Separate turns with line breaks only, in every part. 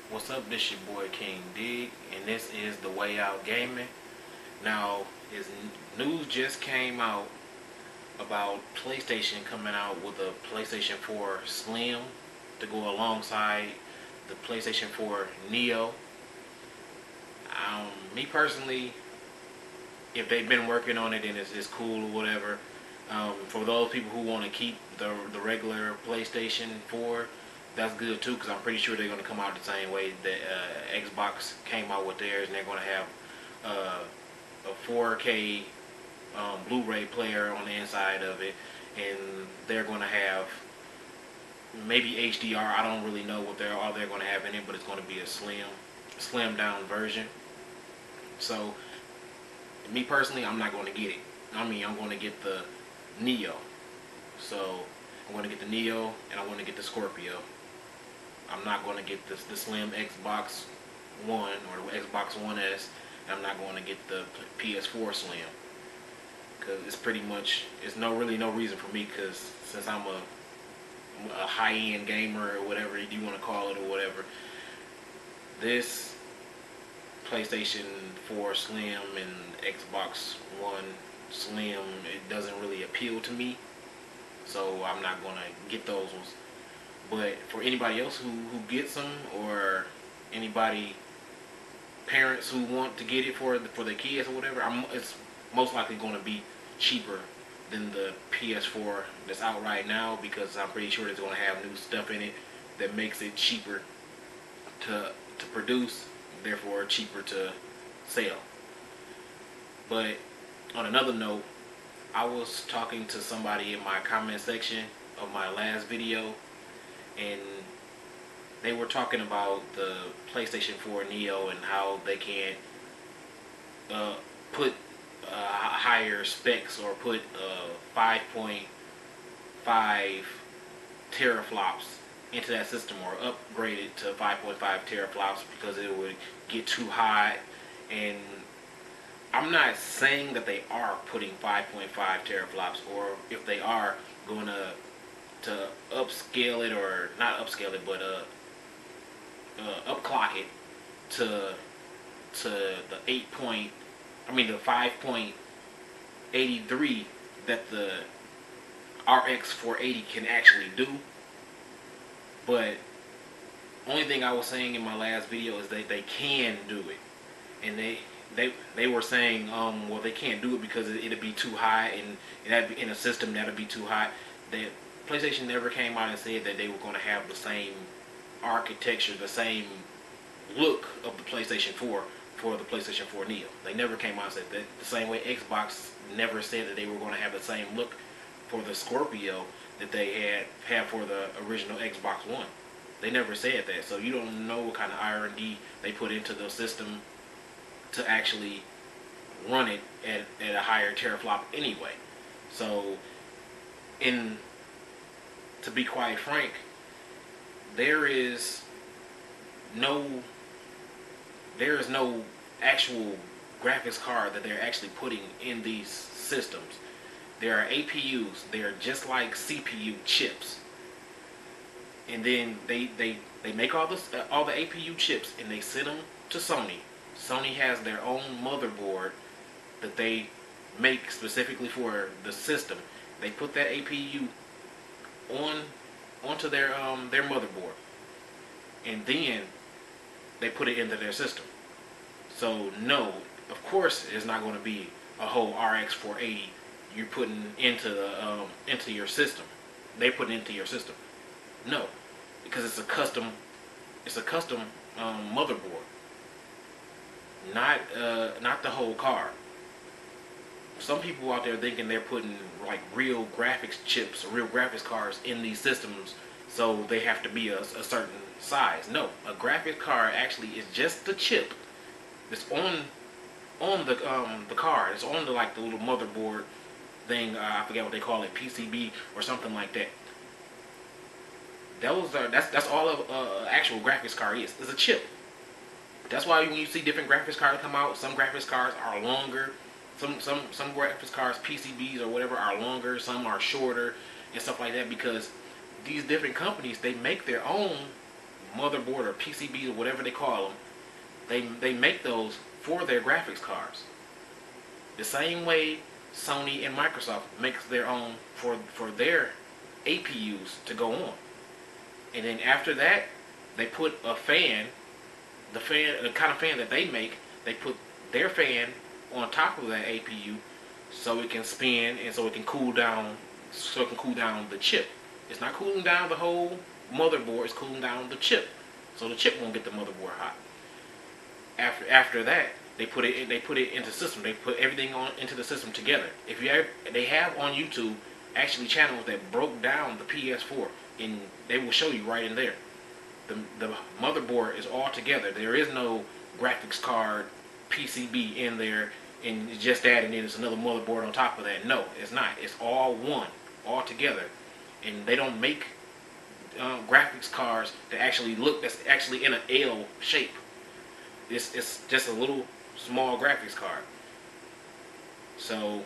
What's up? This your boy King Dig, and this is the Way Out Gaming. Now, news just came out about PlayStation coming out with a PlayStation 4 Slim to go alongside the PlayStation 4 Neo. Me personally, if they've been working on it, then it's cool or whatever. For those people who want to keep the regular PlayStation 4, that's good too, because I'm pretty sure they're going to come out the same way that Xbox came out with theirs, and they're going to have a 4K Blu-ray player on the inside of it, and they're going to have maybe HDR. I don't really know what they're going to have in it, but it's going to be a slim down version. So me personally, I'm not going to get it. I'm going to get the Neo. So I'm going to get the Neo, and I'm going to get the Scorpio. I'm not going to get the slim Xbox One or the Xbox One S, and I'm not going to get the PS4 Slim, because it's pretty much, it's really no reason for me, because since I'm a high-end gamer or whatever you want to call it or whatever, this PlayStation 4 Slim and Xbox One Slim, it doesn't really appeal to me, so I'm not going to get those ones. But for anybody else who gets them, or parents who want to get it for their kids or whatever, it's most likely going to be cheaper than the PS4 that's out right now, because I'm pretty sure it's going to have new stuff in it that makes it cheaper to produce, therefore cheaper to sell. But on another note, I was talking to somebody in my comment section of my last video, and they were talking about the PlayStation 4 Neo and how they can't put higher specs, or put 5.5 teraflops into that system, or upgrade it to 5.5 teraflops, because it would get too hot. And I'm not saying that they are putting 5.5 teraflops, or if they are going to upscale it, or not upscale it, but upclock it to the 5.83 that the RX 480 can actually do. But only thing I was saying in my last video is that they can do it, and they were saying well, they can't do it because it'd be too high, and that'd be in a system that'd be too hot. That PlayStation never came out and said that they were going to have the same architecture, the same look of the PlayStation 4 for the PlayStation 4 Neo. They never came out and said that. The same way Xbox never said that they were going to have the same look for the Scorpio that they had for the original Xbox One. They never said that. So you don't know what kind of R&D they put into the system to actually run it at a higher teraflop anyway. So, to be quite frank, there is no actual graphics card that they're actually putting in these systems. There are APUs. They're just like CPU chips, and then they make all the APU chips, and they send them to Sony. Sony has their own motherboard that they make specifically for the system. They put that APU onto their motherboard, and then they put it into their system. So no, of course it's not going to be a whole RX 480 you're putting into your system. They put it into your system. No, because it's a custom motherboard, not the whole card. Some people out there thinking they're putting like real graphics chips or real graphics cards in these systems, so they have to be a certain size. No, a graphics card actually is just the chip that's on the card. It's on the little motherboard thing. I forget what they call it, PCB or something like that. That's all of actual graphics card is. It's a chip. That's why when you see different graphics cards come out, some graphics cards are longer. Some graphics cards, PCBs or whatever, are longer. Some are shorter and stuff like that, because these different companies, they make their own motherboard or PCB or whatever they call them, they make those for their graphics cards. The same way Sony and Microsoft makes their own for their APUs to go on. And then after that, they put a fan, the kind of fan that they make, they put their fan on top of that APU so it can spin and so it can cool down, the chip. It's not cooling down the whole motherboard, it's cooling down the chip. So the chip won't get the motherboard hot. After that, they put it into the system. They put everything into the system together. They have on YouTube actually channels that broke down the PS4, and they will show you right in there. The motherboard is all together. There is no graphics card PCB in there and just that, and then it's another motherboard on top of that. No, it's not. It's all one, all together. And they don't make graphics cards that's actually in an L shape. It's just a little small graphics card. So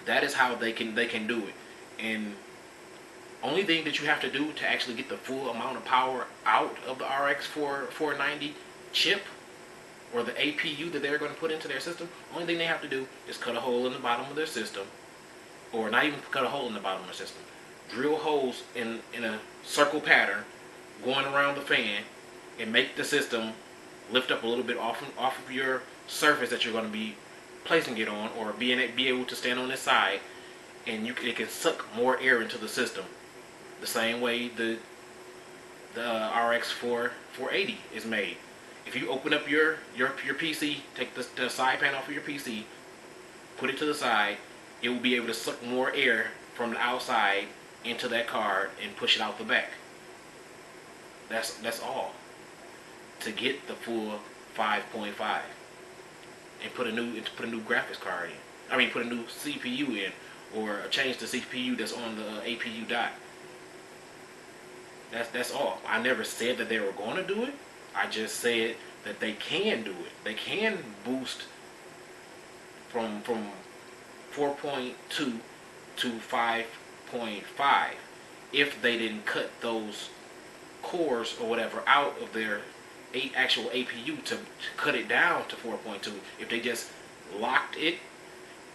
that is how they can do it. And only thing that you have to do to actually get the full amount of power out of the RX 490 chip or the APU that they're going to put into their system, only thing they have to do is cut a hole in the bottom of their system, or not even cut a hole in the bottom of their system. Drill holes in a circle pattern going around the fan and make the system lift up a little bit off of your surface that you're going to be placing it on, or be able to stand on its side, and it can suck more air into the system. The same way the RX 480 is made. If you open up your PC, take the side panel off of your PC, put it to the side, it will be able to suck more air from the outside into that card and push it out the back. That's all. To get the full 5.5 and put a new graphics card in. I mean, put a new CPU in, or change the CPU that's on the APU dot. That's all. I never said that they were going to do it. I just said that they can do it. They can boost from 4.2 to 5.5 if they didn't cut those cores or whatever out of their actual APU to cut it down to 4.2. If they just locked it,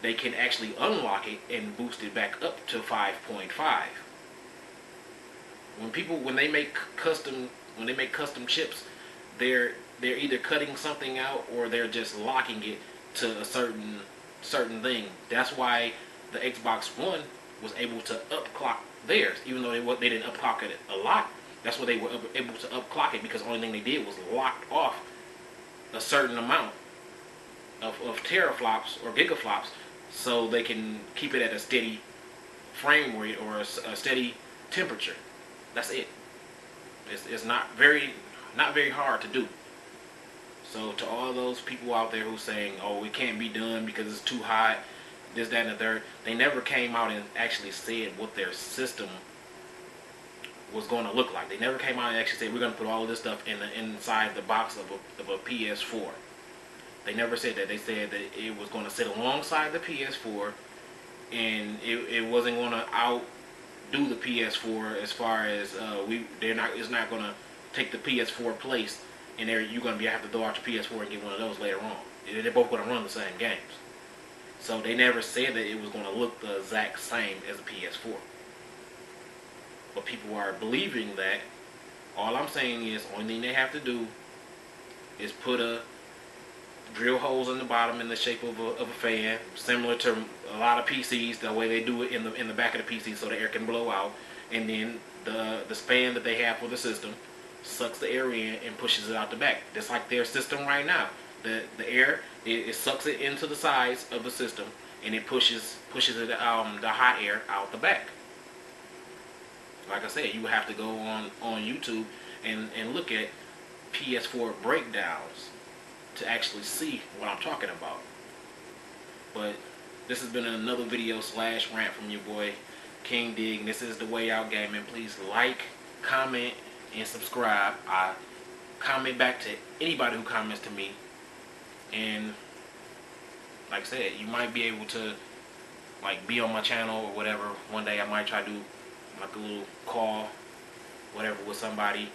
they can actually unlock it and boost it back up to 5.5. When they make custom chips, they're either cutting something out or they're just locking it to a certain thing. That's why the Xbox One was able to upclock theirs, even though they didn't upclock it a lot. That's why they were able to upclock it, because the only thing they did was locked off a certain amount of teraflops or gigaflops, so they can keep it at a steady frame rate or a steady temperature. That's it. It's not very hard to do. So to all those people out there who saying, oh, it can't be done because it's too hot, this, that, and the third, they never came out and actually said what their system was going to look like. They never came out and actually said, we're going to put all of this stuff inside the box of a PS4. They never said that. They said that it was going to sit alongside the PS4, and it wasn't going to outdo the PS4 as far as it's not going to take the PS4 place, and you're going to have to throw out your PS4 and get one of those later on. They're both going to run the same games. So they never said that it was going to look the exact same as a PS4. But people are believing that. All I'm saying is, only thing they have to do is drill holes in the bottom in the shape of a fan, similar to a lot of PCs, the way they do it in the back of the PC, so the air can blow out, and then the span that they have for the system sucks the air in and pushes it out the back. Just like their system right now. The air, it sucks it into the sides of the system, and it pushes it, the hot air out the back. Like I said, you have to go on YouTube and look at PS4 breakdowns to actually see what I'm talking about. But this has been another video / rant from your boy King Dig. This is The Way Out Gaming. Please like, comment, and subscribe. I comment back to anybody who comments to me. And like I said, you might be able to be on my channel or whatever. One day I might try to do like a little call, whatever, with somebody.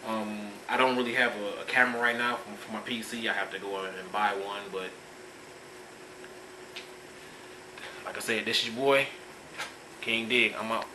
I don't really have a camera right now for my PC. I have to go out and buy one, but like I said, this is your boy, King Dig. I'm out.